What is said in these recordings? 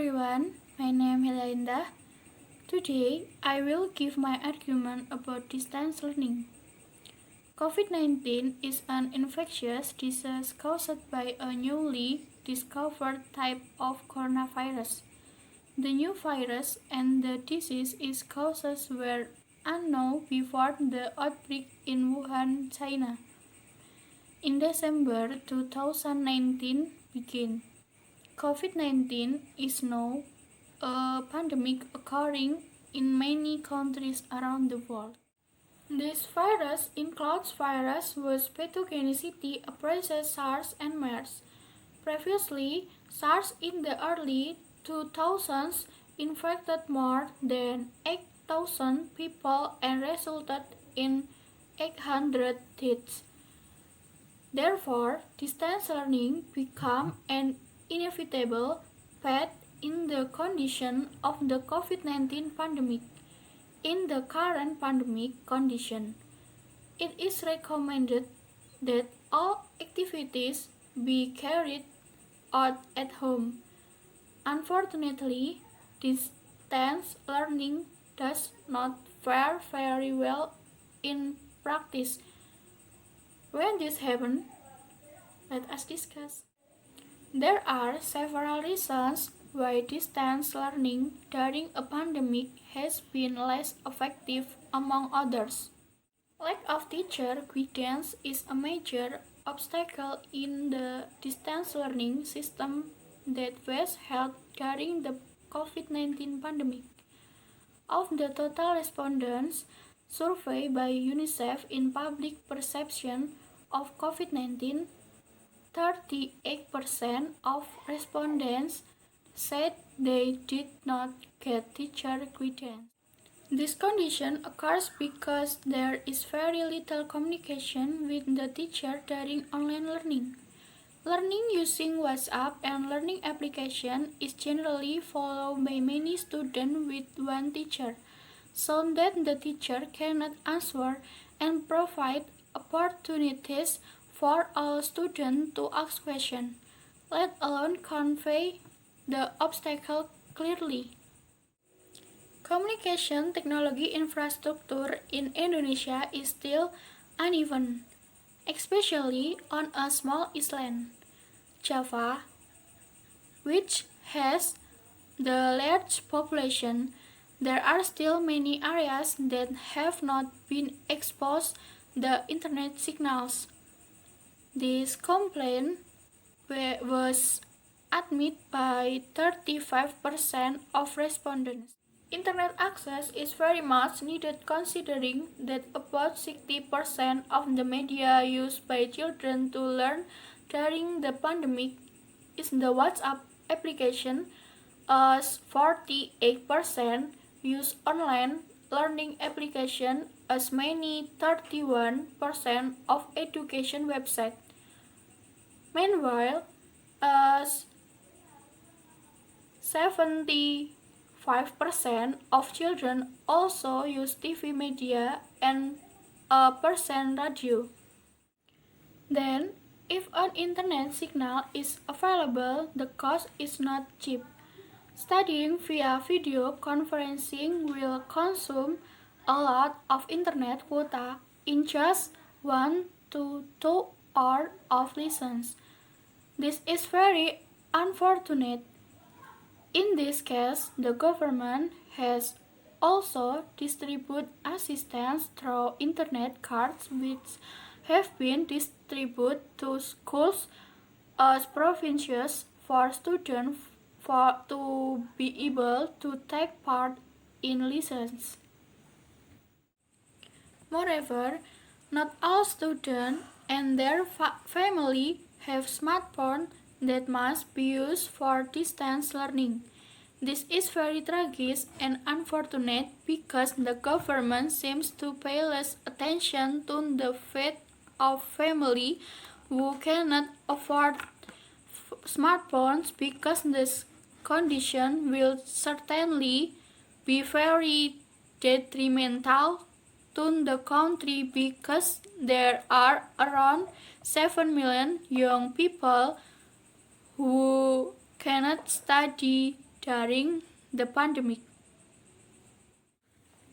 everyone, my name is Linda. Today, I will give my argument about distance learning. COVID-19 is an infectious disease caused by a newly discovered type of coronavirus. The new virus and the disease its causes were unknown before the outbreak in Wuhan, China. In December 2019 began. COVID-19 is now a pandemic occurring in many countries around the world. This virus includes viruses whose pathogenicity approaches SARS and MERS. Previously, SARS in the early 2000s infected more than 8,000 people and resulted in 800 deaths. Therefore, distance learning became an inevitable path in the condition of the COVID-19 pandemic. In the current pandemic condition, it is recommended that all activities be carried out at home. Unfortunately, distance learning does not fare very well in practice. When this happens, let us discuss. There are several reasons why distance learning during a pandemic has been less effective, among others. Lack of teacher guidance is a major obstacle in the distance learning system that was held during the COVID-19 pandemic. Of the total respondents surveyed by UNICEF in public perception of COVID-19, 38% of respondents said they did not get teacher guidance. This condition occurs because there is very little communication with the teacher during online learning. Learning using WhatsApp and learning application is generally followed by many students with one teacher, so that the teacher cannot answer and provide opportunities for all students to ask questions, let alone convey the obstacle clearly. Communication technology infrastructure in Indonesia is still uneven, especially on a small island, Java, which has the large population. There are still many areas that have not been exposed to internet signals. This complaint was admitted by 35% of respondents. Internet access is very much needed considering that about 60% of the media used by children to learn during the pandemic is the WhatsApp application, as 48% use online learning application, as many 31% of education websites. Meanwhile, as 75% of children also use TV media and a percent radio. Then, if an internet signal is available, the cost is not cheap. Studying via video conferencing will consume a lot of internet quota in just 1 to 2 hours of lessons. This is very unfortunate. In this case, the government has also distributed assistance through internet cards, which have been distributed to schools as provincials for students to be able to take part in lessons. Moreover, not all students and their family have smartphones that must be used for distance learning. This is very tragic and unfortunate because the government seems to pay less attention to the fate of families who cannot afford smartphones, because this condition will certainly be very detrimental to the country, because there are around 7 million young people who cannot study during the pandemic.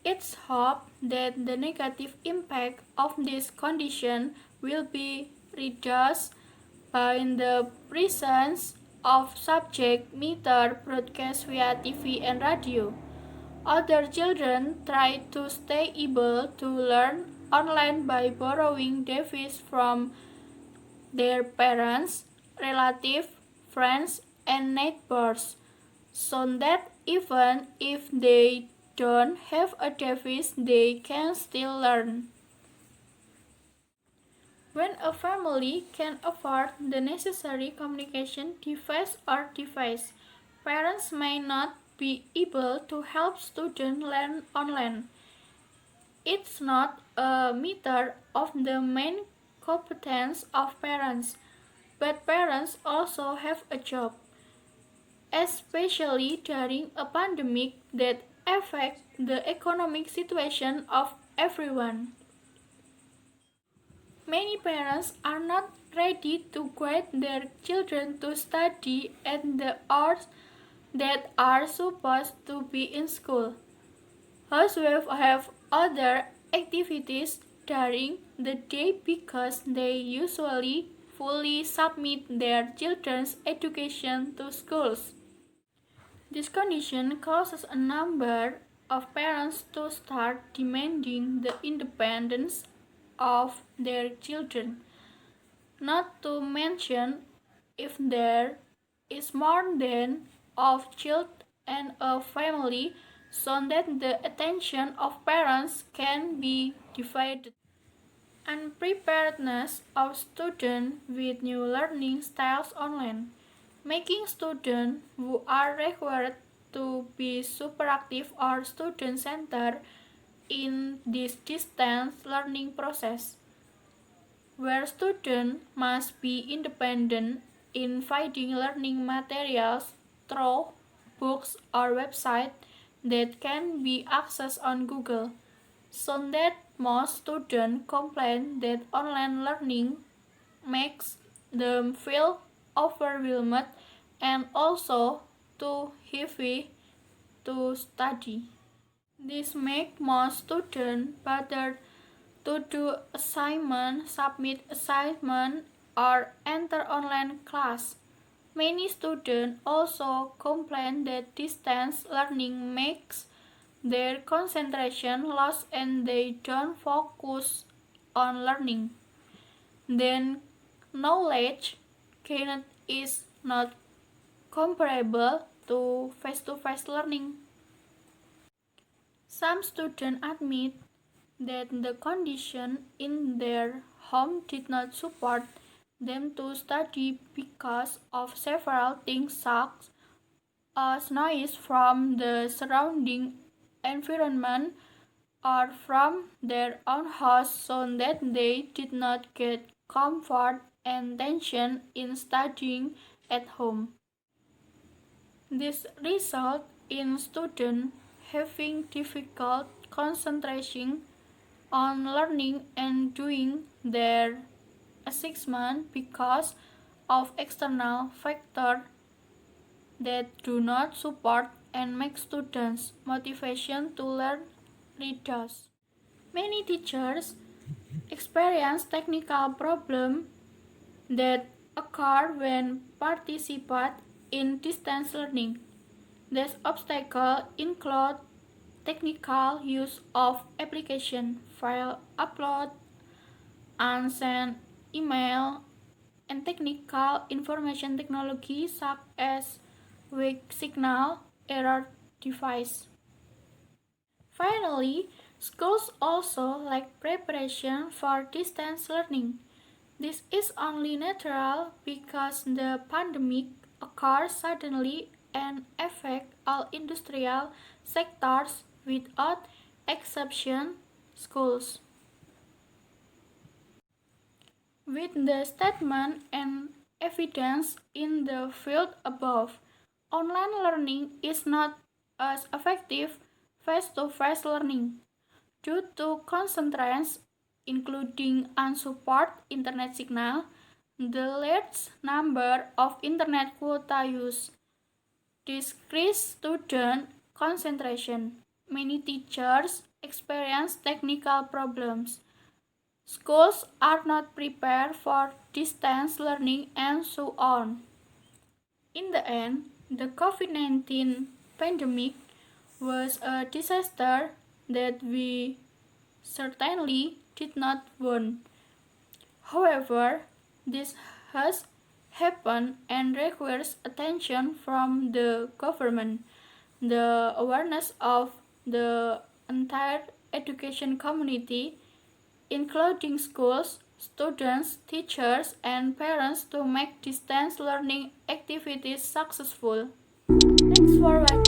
It's hoped that the negative impact of this condition will be reduced by the presence of subject matter broadcast via TV and radio. Other children try to stay able to learn online by borrowing devices from their parents, relatives, friends, and neighbors, so that even if they don't have a device, they can still learn. When a family can afford the necessary communication device or device, parents may not be able to help students learn online. It's not a matter of the main competence of parents, but parents also have a job, especially during a pandemic that affects the economic situation of everyone. Many parents are not ready to guide their children to study at the hours that are supposed to be in school. Housewives have other activities during the day because they usually fully submit their children's education to schools. This condition causes a number of parents to start demanding the independence of their children, not to mention if there is more than of child and a family, so that the attention of parents can be divided. Unpreparedness of students with new learning styles online, making students who are required to be superactive or student-centered in this distance learning process, where students must be independent in finding learning materials through books or websites that can be accessed on Google, so that most students complain that online learning makes them feel overwhelmed and also too heavy to study. This makes most students bother to do assignment, submit assignment, or enter online class. Many students also complain that distance learning makes their concentration lost and they don't focus on learning. Then knowledge gained is not comparable to face-to-face learning. Some students admit that the condition in their home did not support them to study because of several things such as noise from the surrounding environment or from their own house, so that they did not get comfort and tension in studying at home. This results in students having difficult concentration on learning and doing their assessment because of external factors that do not support and make students' motivation to learn reduced. Many teachers experience technical problems that occur when participate in distance learning. These obstacles include technical use of application, file upload, unsent email, and technical information technology such as weak signal, error device. Finally, schools also lack preparation for distance learning. This is only natural because the pandemic occurs suddenly and affects all industrial sectors without exception, schools. With the statement and evidence in the field above, online learning is not as effective face-to-face learning due to constraints including unsupported internet signal, the large number of internet quota use, decreased student concentration. Many teachers experience technical problems. Schools are not prepared for distance learning and so on. In the end, the COVID-19 pandemic was a disaster that we certainly did not want. However, this has happened and requires attention from the government, the awareness of the entire education community, including schools, students, teachers, and parents to make distance learning activities successful. Thanks for watching.